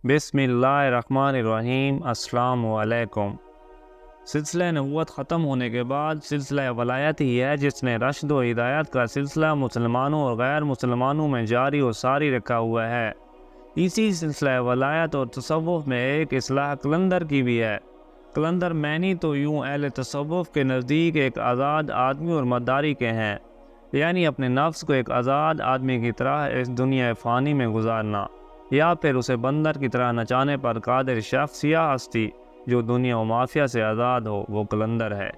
بسم اللہ الرحمن الرحیم۔ السلام علیکم۔ سلسلہ نبوت ختم ہونے کے بعد سلسلہ ولایت ہی ہے جس نے رشد و ہدایت کا سلسلہ مسلمانوں اور غیر مسلمانوں میں جاری و ساری رکھا ہوا ہے۔ اسی سلسلہ ولایت اور تصوف میں ایک اصطلاح قلندر کی بھی ہے۔ قلندر معنی تو یوں اہل تصوف کے نزدیک ایک آزاد آدمی اور مداری کے ہیں، یعنی اپنے نفس کو ایک آزاد آدمی کی طرح اس دنیا فانی میں گزارنا، یا پھر اسے بندر کی طرح نچانے پر قادر شخص یا ہستی جو دنیا و مافیا سے آزاد ہو، وہ قلندر ہے۔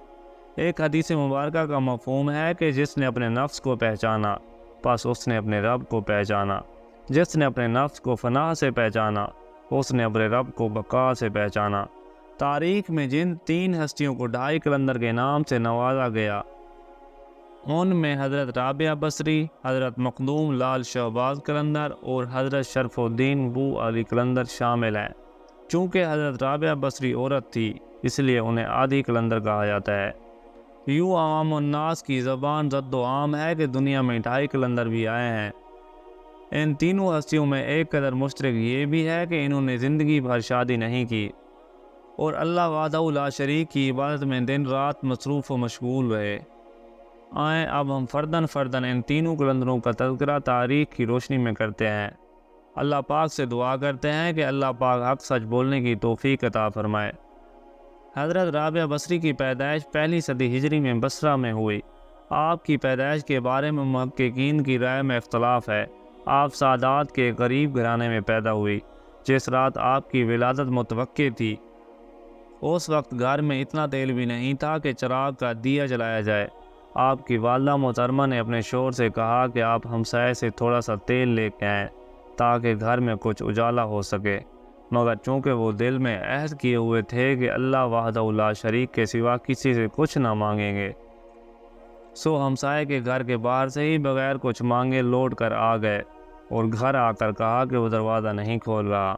ایک حدیث مبارکہ کا مفہوم ہے کہ جس نے اپنے نفس کو پہچانا پس اس نے اپنے رب کو پہچانا، جس نے اپنے نفس کو فنا سے پہچانا اس نے اپنے رب کو بقا سے پہچانا۔ تاریخ میں جن 3 ہستیوں کو 2.5 قلندر کے نام سے نوازا گیا، ان میں حضرت رابعہ بصری، حضرت مخدوم لال شہباز قلندر اور حضرت شرف الدین بو علی قلندر شامل ہیں۔ چونکہ حضرت رابعہ بصری عورت تھی اس لیے انہیں آدھی قلندر کہا جاتا ہے۔ یوں عوام الناس کی زبان زد و عام ہے کہ دنیا میں 2.5 قلندر بھی آئے ہیں۔ ان تینوں ہستیوں میں ایک قدر مشترک یہ بھی ہے کہ انہوں نے زندگی بھر شادی نہیں کی اور اللہ وحدہ لا شریک کی عبادت میں دن رات مصروف و مشغول رہے۔ آئیں اب ہم فرداً ان تینوں قلندروں کا تذکرہ تاریخ کی روشنی میں کرتے ہیں۔ اللہ پاک سے دعا کرتے ہیں کہ اللہ پاک حق سچ بولنے کی توفیق عطا فرمائے۔ حضرت رابعہ بصری کی پیدائش 1 صدی ہجری میں بصرہ میں ہوئی۔ آپ کی پیدائش کے بارے میں محققین کی رائے میں اختلاف ہے۔ آپ سادات کے غریب گھرانے میں پیدا ہوئی۔ جس رات آپ کی ولادت متوقع تھی اس وقت گھر میں اتنا تیل بھی نہیں تھا کہ چراغ کا دیا جلایا جائے۔ آپ کی والدہ محترمہ نے اپنے شوہر سے کہا کہ آپ ہمسائے سے تھوڑا سا تیل لے کے آئیں تاکہ گھر میں کچھ اجالا ہو سکے، مگر چونکہ وہ دل میں عہد کیے ہوئے تھے کہ اللہ وحدہ لا شریک کے سوا کسی سے کچھ نہ مانگیں گے، سو ہمسائے کے گھر کے باہر سے ہی بغیر کچھ مانگے لوٹ کر آ گئے اور گھر آ کر کہا کہ وہ دروازہ نہیں کھول رہا۔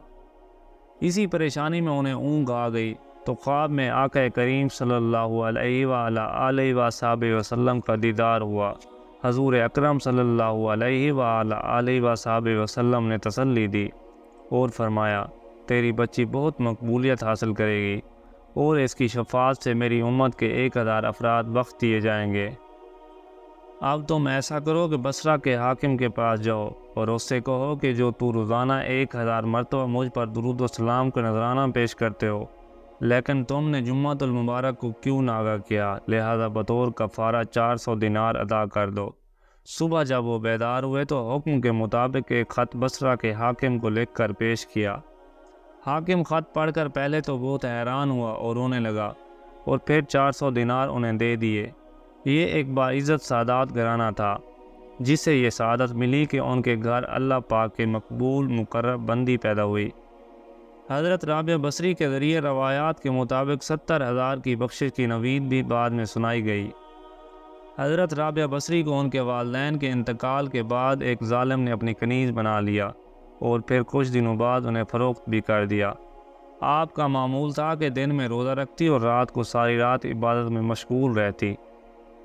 اسی پریشانی میں انہیں اونگ آ گئی تو خواب میں آقا کریم صلی اللہ علیہ وآلہ وصحبہ وسلم کا دیدار ہوا۔ حضور اکرم صلی اللہ علیہ وآلہ وصحبہ وسلم نے تسلی دی اور فرمایا، تیری بچی بہت مقبولیت حاصل کرے گی اور اس کی شفاعت سے میری امت کے 1000 افراد بخش دیے جائیں گے۔ اب تم ایسا کرو کہ بصرہ کے حاکم کے پاس جاؤ اور اس سے کہو کہ جو تو روزانہ 1000 مرتبہ مجھ پر درود و سلام کا نذرانہ پیش کرتے ہو، لیکن تم نے جمعۃ المبارک کو کیوں ناغہ کیا، لہذا بطور کفارہ 400 دینار ادا کر دو۔ صبح جب وہ بیدار ہوئے تو حکم کے مطابق ایک خط بصرہ کے حاکم کو لکھ کر پیش کیا۔ حاکم خط پڑھ کر پہلے تو بہت حیران ہوا اور رونے لگا اور پھر 400 دینار انہیں دے دیے۔ یہ ایک باعزت سادات گھرانہ تھا جسے یہ سعادت ملی کہ ان کے گھر اللہ پاک کے مقبول مقرب بندی پیدا ہوئی۔ حضرت رابعہ بصری کے ذریعے روایات کے مطابق 70,000 کی بخشش کی نوید بھی بعد میں سنائی گئی۔ حضرت رابعہ بصری کو ان کے والدین کے انتقال کے بعد ایک ظالم نے اپنی کنیز بنا لیا اور پھر کچھ دنوں بعد انہیں فروخت بھی کر دیا۔ آپ کا معمول تھا کہ دن میں روزہ رکھتی اور رات کو ساری رات عبادت میں مشغول رہتی۔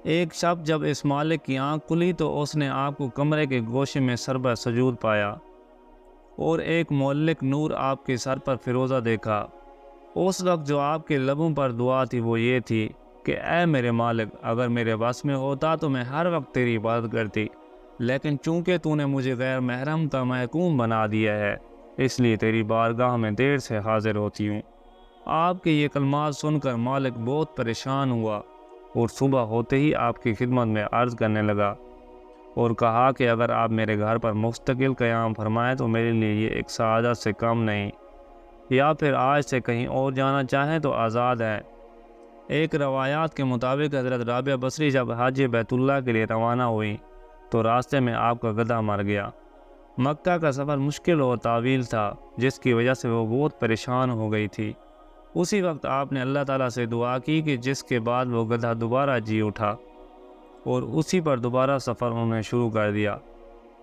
ایک شب جب اس مالک کی آنکھ کھلی تو اس نے آپ کو کمرے کے گوشے میں سربہ سجود پایا اور ایک معلق نور آپ کے سر پر فیروزہ دیکھا۔ اس وقت جو آپ کے لبوں پر دعا تھی وہ یہ تھی کہ اے میرے مالک، اگر میرے بس میں ہوتا تو میں ہر وقت تیری عبادت کرتی، لیکن چونکہ تو نے مجھے غیر محرم کا محکوم بنا دیا ہے اس لیے تیری بارگاہ میں دیر سے حاضر ہوتی ہوں۔ آپ کے یہ کلمات سن کر مالک بہت پریشان ہوا اور صبح ہوتے ہی آپ کی خدمت میں عرض کرنے لگا اور کہا کہ اگر آپ میرے گھر پر مستقل قیام فرمائیں تو میرے لیے یہ ایک سعادت سے کم نہیں، یا پھر آج سے کہیں اور جانا چاہیں تو آزاد ہیں۔ ایک روایات کے مطابق حضرت رابعہ بصری جب حج بیت اللہ کے لیے روانہ ہوئی تو راستے میں آپ کا گدھا مر گیا۔ مکہ کا سفر مشکل اور طویل تھا جس کی وجہ سے وہ بہت پریشان ہو گئی تھی۔ اسی وقت آپ نے اللہ تعالیٰ سے دعا کی کہ جس کے بعد وہ گدھا دوبارہ جی اٹھا اور اسی پر دوبارہ سفر انہوں نے شروع کر دیا۔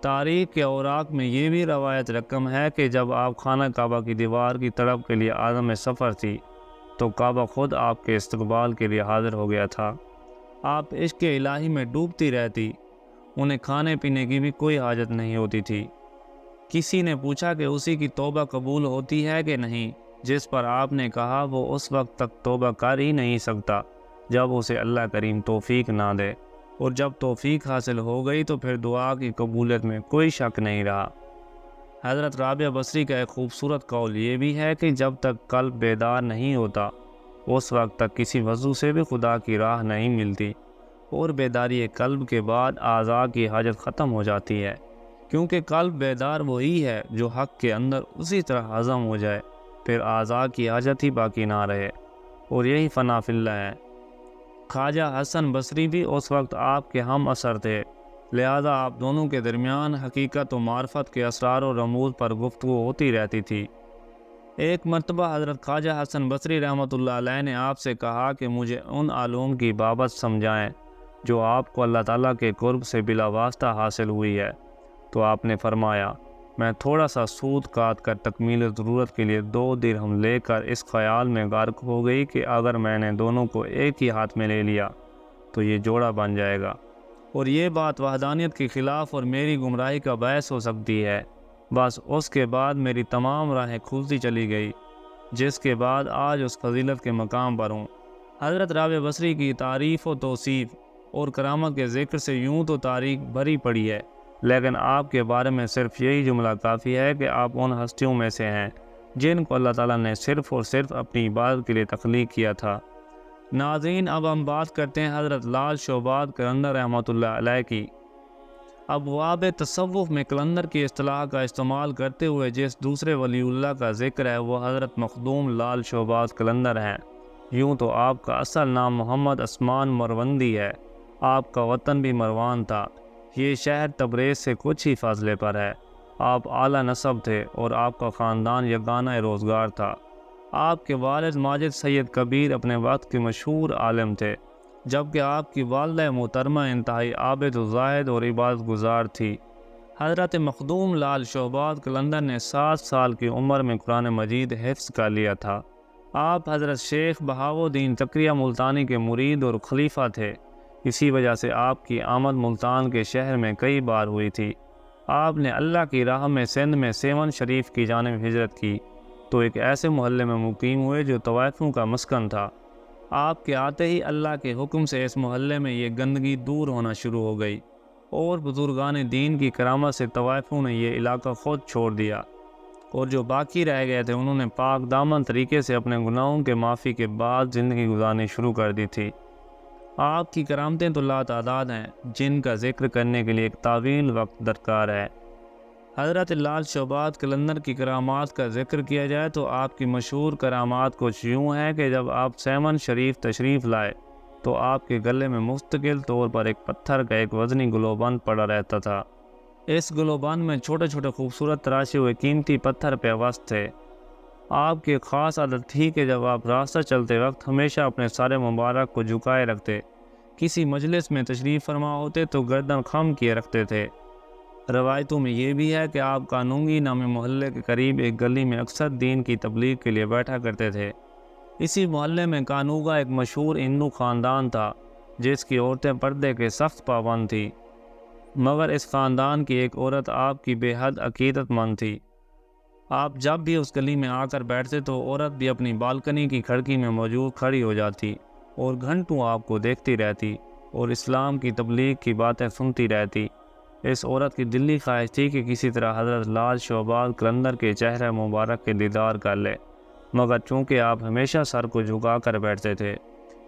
تاریخ کے اوراق میں یہ بھی روایت رقم ہے کہ جب آپ خانہ کعبہ کی دیوار کی طرف کے لیے عازم سفر تھی تو کعبہ خود آپ کے استقبال کے لیے حاضر ہو گیا تھا۔ آپ عشق الہی میں ڈوبتی رہتی، انہیں کھانے پینے کی بھی کوئی حاجت نہیں ہوتی تھی۔ کسی نے پوچھا کہ اسی کی توبہ قبول ہوتی ہے کہ نہیں، جس پر آپ نے کہا وہ اس وقت تک توبہ کر ہی نہیں سکتا جب اسے اللہ کریم توفیق نہ دے، اور جب توفیق حاصل ہو گئی تو پھر دعا کی قبولیت میں کوئی شک نہیں رہا۔ حضرت رابعہ بصری کا ایک خوبصورت قول یہ بھی ہے کہ جب تک قلب بیدار نہیں ہوتا اس وقت تک کسی وضو سے بھی خدا کی راہ نہیں ملتی، اور بیداری قلب کے بعد اعضاء کی حاجت ختم ہو جاتی ہے، کیونکہ قلب بیدار وہی ہے جو حق کے اندر اسی طرح ہضم ہو جائے، پھر اعضاء کی حاجت ہی باقی نہ رہے، اور یہی فنا فی اللہ ہے۔ خواجہ حسن بصری بھی اس وقت آپ کے ہم اثر تھے، لہذا آپ دونوں کے درمیان حقیقت و معرفت کے اسرار و رموز پر گفتگو ہوتی رہتی تھی۔ ایک مرتبہ حضرت خواجہ حسن بصری رحمۃ اللہ علیہ نے آپ سے کہا کہ مجھے ان علوم کی بابت سمجھائیں جو آپ کو اللہ تعالیٰ کے قرب سے بلا واسطہ حاصل ہوئی ہے، تو آپ نے فرمایا، میں تھوڑا سا سود کاٹ کر تکمیل ضرورت کے لیے 2 درہم لے کر اس خیال میں غرق ہو گئی کہ اگر میں نے دونوں کو ایک ہی ہاتھ میں لے لیا تو یہ جوڑا بن جائے گا، اور یہ بات وحدانیت کے خلاف اور میری گمراہی کا باعث ہو سکتی ہے۔ بس اس کے بعد میری تمام راہیں کھلتی چلی گئی، جس کے بعد آج اس فضیلت کے مقام پر ہوں۔ حضرت رابعہ بصری کی تعریف و توصیف اور کرامت کے ذکر سے یوں تو تاریخ بھری پڑی ہے، لیکن آپ کے بارے میں صرف یہی جملہ کافی ہے کہ آپ ان ہستیوں میں سے ہیں جن کو اللہ تعالیٰ نے صرف اور صرف اپنی عبادت کے لیے تخلیق کیا تھا۔ ناظرین، اب ہم بات کرتے ہیں حضرت لال شعبات قلندر رحمۃ اللہ علیہ کی۔ ابواب تصوف میں قلندر کی اصطلاح کا استعمال کرتے ہوئے جس دوسرے ولی اللہ کا ذکر ہے وہ حضرت مخدوم لال شعبات قلندر ہیں۔ یوں تو آپ کا اصل نام محمد عثمان مروندی ہے، آپ کا وطن بھی مروان تھا، یہ شہر تبریز سے کچھ ہی فاصلے پر ہے۔ آپ اعلیٰ نسب تھے اور آپ کا خاندان یگانہ روزگار تھا۔ آپ کے والد ماجد سید کبیر اپنے وقت کے مشہور عالم تھے، جبکہ آپ کی والدہ محترمہ انتہائی عابد و زاہد اور عبادت گزار تھی۔ حضرت مخدوم لال شعبات قلندر نے 7 سال کی عمر میں قرآن مجید حفظ کر لیا تھا۔ آپ حضرت شیخ بہاؤالدین تقیہ ملتانی کے مرید اور خلیفہ تھے، اسی وجہ سے آپ کی آمد ملتان کے شہر میں کئی بار ہوئی تھی۔ آپ نے اللہ کی راہ میں سندھ میں سیون شریف کی جانب ہجرت کی تو ایک ایسے محلے میں مقیم ہوئے جو طوائفوں کا مسکن تھا۔ آپ کے آتے ہی اللہ کے حکم سے اس محلے میں یہ گندگی دور ہونا شروع ہو گئی، اور بزرگان دین کی کرامت سے طوائفوں نے یہ علاقہ خود چھوڑ دیا، اور جو باقی رہ گئے تھے انہوں نے پاک دامن طریقے سے اپنے گناہوں کے معافی کے بعد زندگی گزارنی شروع کر دی تھی۔ آپ کی کرامتیں تو لاتعداد ہیں، جن کا ذکر کرنے کے لیے ایک طویل وقت درکار ہے۔ حضرت لال شعبات قلندر کی کرامات کا ذکر کیا جائے تو آپ کی مشہور کرامات کچھ یوں ہیں کہ جب آپ سیون شریف تشریف لائے تو آپ کے گلے میں مستقل طور پر ایک پتھر کا ایک وزنی گلوبند پڑا رہتا تھا۔ اس گلوبند میں چھوٹے چھوٹے خوبصورت تراشے ہوئے قیمتی پتھر پیوست تھے۔ آپ کی خاص عادت تھی کہ جب آپ راستہ چلتے وقت ہمیشہ اپنے سارے مبارک کو جھکائے رکھتے، کسی مجلس میں تشریف فرما ہوتے تو گردن خم کیے رکھتے تھے۔ روایتوں میں یہ بھی ہے کہ آپ کانونگی نامی محلے کے قریب ایک گلی میں اکثر دین کی تبلیغ کے لیے بیٹھا کرتے تھے۔ اسی محلے میں کانوگا ایک مشہور ہندو خاندان تھا جس کی عورتیں پردے کے سخت پابند تھیں، مگر اس خاندان کی ایک عورت آپ کی بے حد عقیدت مند تھی۔ آپ جب بھی اس گلی میں آ کر بیٹھتے تو عورت بھی اپنی بالکنی کی کھڑکی میں موجود کھڑی ہو جاتی اور گھنٹوں آپ کو دیکھتی رہتی اور اسلام کی تبلیغ کی باتیں سنتی رہتی۔ اس عورت کی دلی خواہش تھی کہ کسی طرح حضرت لال شعبات قلندر کے چہرہ مبارک کے دیدار کر لے، مگر چونکہ آپ ہمیشہ سر کو جھکا کر بیٹھتے تھے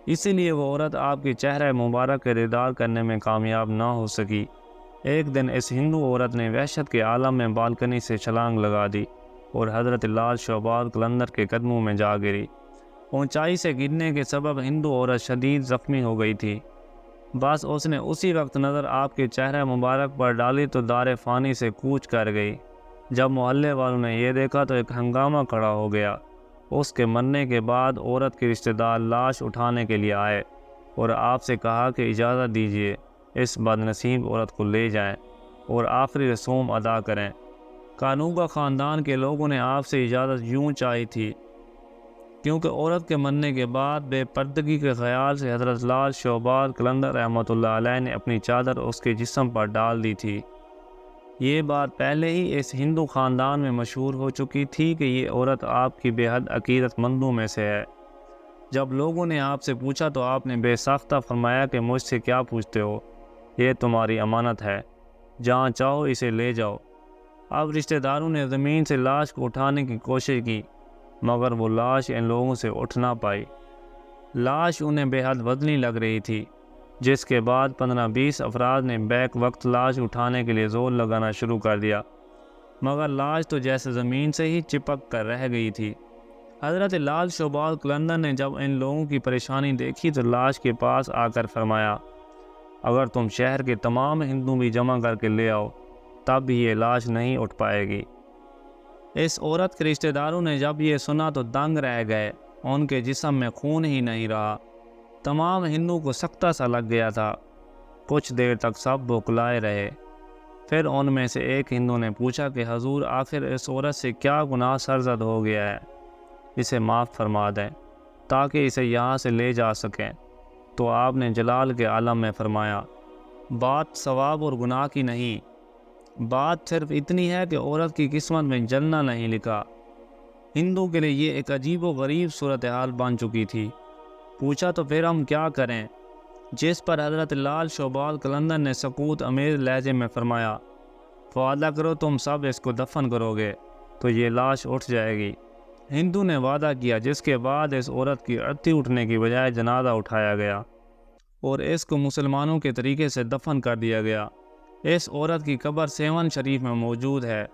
اسی لیے وہ عورت آپ کی چہرہ مبارک کے دیدار کرنے میں کامیاب نہ ہو سکی۔ ایک دن اس ہندو عورت نے وحشت کے عالم میں بالکنی سے چھلانگ لگا دی اور حضرت لال شعبات قلندر کے قدموں میں جا گری۔ اونچائی سے گرنے کے سبب ہندو عورت شدید زخمی ہو گئی تھی۔ بس اس نے اسی وقت نظر آپ کے چہرہ مبارک پر ڈالی تو دار فانی سے کوچ کر گئی۔ جب محلے والوں نے یہ دیکھا تو ایک ہنگامہ کھڑا ہو گیا۔ اس کے مرنے کے بعد عورت کے رشتہ دار لاش اٹھانے کے لیے آئے اور آپ سے کہا کہ اجازت دیجیے اس بد نصیب عورت کو لے جائیں اور آخری رسوم ادا کریں۔ کانوگا خاندان کے لوگوں نے آپ سے اجازت یوں چاہی تھی کیونکہ عورت کے مرنے کے بعد بے پردگی کے خیال سے حضرت لال شعبات قلندر رحمۃ اللہ علیہ نے اپنی چادر اس کے جسم پر ڈال دی تھی۔ یہ بات پہلے ہی اس ہندو خاندان میں مشہور ہو چکی تھی کہ یہ عورت آپ کی بے حد عقیدت مندوں میں سے ہے۔ جب لوگوں نے آپ سے پوچھا تو آپ نے بے ساختہ فرمایا کہ مجھ سے کیا پوچھتے ہو، یہ تمہاری امانت ہے، جہاں چاہو اسے لے جاؤ۔ اب رشتہ داروں نے زمین سے لاش کو اٹھانے کی کوشش کی، مگر وہ لاش ان لوگوں سے اٹھ نہ پائی۔ لاش انہیں بے حد وزنی لگ رہی تھی، جس کے بعد 15-20 افراد نے بیک وقت لاش اٹھانے کے لیے زور لگانا شروع کر دیا، مگر لاش تو جیسے زمین سے ہی چپک کر رہ گئی تھی۔ حضرت لال شعبال قلندر نے جب ان لوگوں کی پریشانی دیکھی تو لاش کے پاس آ کر فرمایا، اگر تم شہر کے تمام ہندو بھی جمع کر کے لے آؤ تب بھی یہ لاش نہیں اٹھ پائے گی۔ اس عورت کے رشتہ داروں نے جب یہ سنا تو دنگ رہ گئے، ان کے جسم میں خون ہی نہیں رہا۔ تمام ہندو کو سختہ سا لگ گیا تھا۔ کچھ دیر تک سب بوکلائے رہے۔ پھر ان میں سے ایک ہندو نے پوچھا کہ حضور آخر اس عورت سے کیا گناہ سرزد ہو گیا ہے، اسے معاف فرما دیں تاکہ اسے یہاں سے لے جا سکیں۔ تو آپ نے جلال کے عالم میں فرمایا، بات ثواب اور گناہ کی نہیں، بات صرف اتنی ہے کہ عورت کی قسمت میں جلنا نہیں لکھا۔ ہندو کے لیے یہ ایک عجیب و غریب صورتحال بن چکی تھی۔ پوچھا تو پھر ہم کیا کریں؟ جس پر حضرت لال شعبال قلندر نے سکوت امیز لہجے میں فرمایا، وعدہ کرو تم سب اس کو دفن کرو گے تو یہ لاش اٹھ جائے گی۔ ہندو نے وعدہ کیا، جس کے بعد اس عورت کی ارتھی اٹھنے کی بجائے جنازہ اٹھایا گیا اور اس کو مسلمانوں کے طریقے سے دفن کر دیا گیا۔ اس عورت کی قبر سیون شریف میں موجود ہے،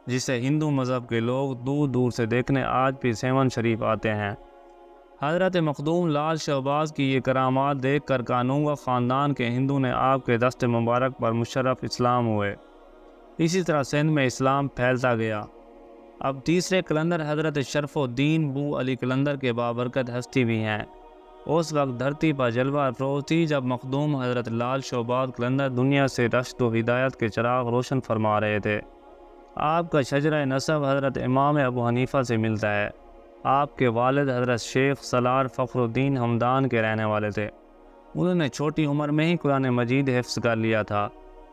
جسے ہندو مذہب کے لوگ دور دور سے دیکھنے آج بھی سیون شریف آتے ہیں۔ حضرت مخدوم لال شہباز کی یہ کرامات دیکھ کر کانونگا خاندان کے ہندو نے آپ کے دست مبارک پر مشرف اسلام ہوئے۔ اسی طرح سندھ میں اسلام پھیلتا گیا۔ اب تیسرے قلندر حضرت شرف الدین بو علی قلندر کے بابرکت ہستی بھی ہیں۔ اس وقت دھرتی پر جلوہ افروز تھی جب مخدوم حضرت لال شعبال قلندر دنیا سے رشد و ہدایت کے چراغ روشن فرما رہے تھے۔ آپ کا شجرہ نسب حضرت امام ابو حنیفہ سے ملتا ہے۔ آپ کے والد حضرت شیخ سالار فخر الدین ہمدان کے رہنے والے تھے۔ انہوں نے چھوٹی عمر میں ہی قرآن مجید حفظ کر لیا تھا۔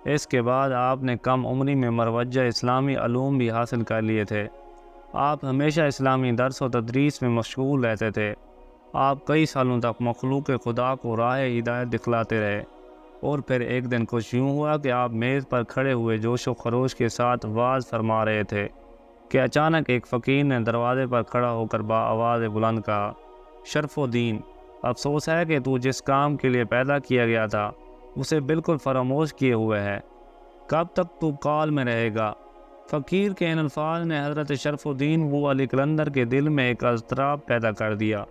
اس کے بعد آپ نے کم عمری میں مروجہ اسلامی علوم بھی حاصل کر لیے تھے۔ آپ ہمیشہ اسلامی درس و تدریس میں مشغول رہتے تھے۔ آپ کئی سالوں تک مخلوق خدا کو راہ ہدایت دکھلاتے رہے، اور پھر ایک دن کچھ یوں ہوا کہ آپ میز پر کھڑے ہوئے جوش و خروش کے ساتھ وعظ فرما رہے تھے کہ اچانک ایک فقیر نے دروازے پر کھڑا ہو کر آواز بلند کہا، شرف الدین، افسوس ہے کہ تو جس کام کے لیے پیدا کیا گیا تھا اسے بالکل فراموش کیے ہوئے ہے۔ کب تک تو کال میں رہے گا؟ فقیر کے ان الفاظ نے حضرت شرف الدین بو علی قلندر کے دل میں ایک اضطراب پیدا کر دیا،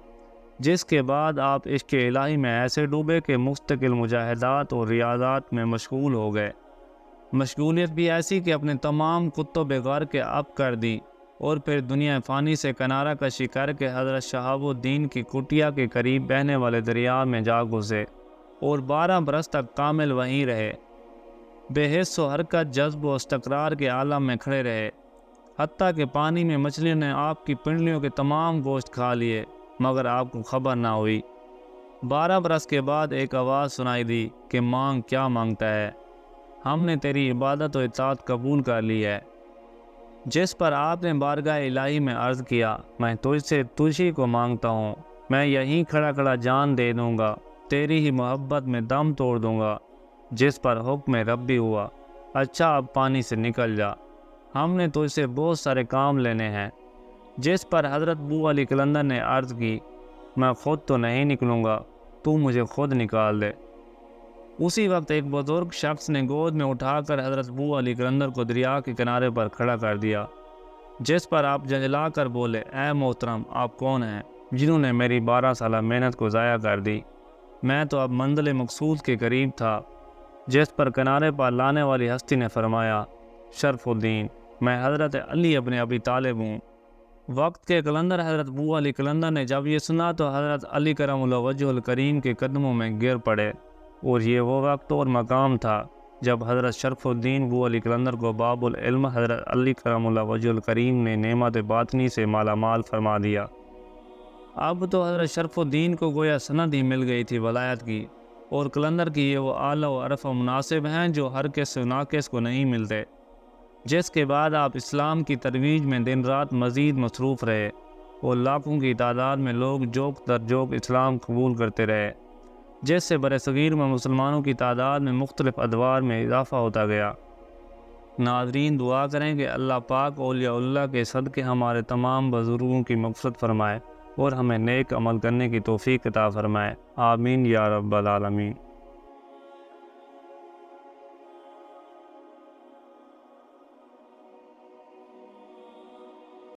جس کے بعد آپ عشق الہی میں ایسے ڈوبے کہ مستقل مجاہدات اور ریاضات میں مشغول ہو گئے۔ مشغولیت بھی ایسی کہ اپنے تمام کتب غار کے اب کر دی، اور پھر دنیا فانی سے کنارہ کشی کر کے حضرت شہاب الدین کی کٹیا کے قریب بہنے والے دریا میں جا گھسے اور 12 برس تک کامل وہیں رہے۔ بے حس و حرکت، جذب و استقرار کے عالم میں کھڑے رہے، حتیٰ کہ پانی میں مچھلیوں نے آپ کی پنڈلیوں کے تمام گوشت کھا لیے، مگر آپ کو خبر نہ ہوئی۔ 12 برس کے بعد ایک آواز سنائی دی کہ مانگ، کیا مانگتا ہے؟ ہم نے تیری عبادت و اطاعت قبول کر لی ہے۔ جس پر آپ نے بارگاہ الہی میں عرض کیا، میں تجھ سے تجھی کو مانگتا ہوں، میں یہیں کھڑا کھڑا جان دے دوں گا، تیری ہی محبت میں دم توڑ دوں گا۔ جس پر حکم ربی ہوا، اچھا اب پانی سے نکل جا، ہم نے تجھ سے بہت سارے کام لینے ہیں۔ جس پر حضرت بو علی قلندر نے عرض کی، میں خود تو نہیں نکلوں گا، تو مجھے خود نکال دے۔ اسی وقت ایک بزرگ شخص نے گود میں اٹھا کر حضرت بو علی قلندر کو دریا کے کنارے پر کھڑا کر دیا، جس پر آپ جھنجھلا کر بولے، اے محترم، آپ کون ہیں جنہوں نے میری 12 سالہ محنت کو ضائع کر دی؟ میں تو اب منزل مقصود کے قریب تھا۔ جس پر کنارے پر لانے والی ہستی نے فرمایا، شرف الدین، میں حضرت علی ابن ابی طالب ہوں۔ وقت کے قلندر حضرت بو علی قلندر نے جب یہ سنا تو حضرت علی کرم اللہ وجہ الکریم کے قدموں میں گر پڑے، اور یہ وہ وقت اور مقام تھا جب حضرت شرف الدین بو علی قلندر کو باب العلم حضرت علی کرم اللہ وجہ الکریم نے نعمت باطنی سے مالا مال فرما دیا۔ اب تو حضرت شرف الدین کو گویا سند ہی مل گئی تھی ولایت کی، اور قلندر کی یہ وہ اعلیٰ و عرف و مناسب ہیں جو ہر کس و ناقص کو نہیں ملتے۔ جس کے بعد آپ اسلام کی ترویج میں دن رات مزید مصروف رہے اور لاکھوں کی تعداد میں لوگ جوک در جوک اسلام قبول کرتے رہے، جس سے برصغیر میں مسلمانوں کی تعداد میں مختلف ادوار میں اضافہ ہوتا گیا۔ ناظرین، دعا کریں کہ اللہ پاک اولیاء اللہ کے صدقے ہمارے تمام بزرگوں کی مغفرت فرمائے اور ہمیں نیک عمل کرنے کی توفیق عطا فرمائے، آمین یا رب العالمین۔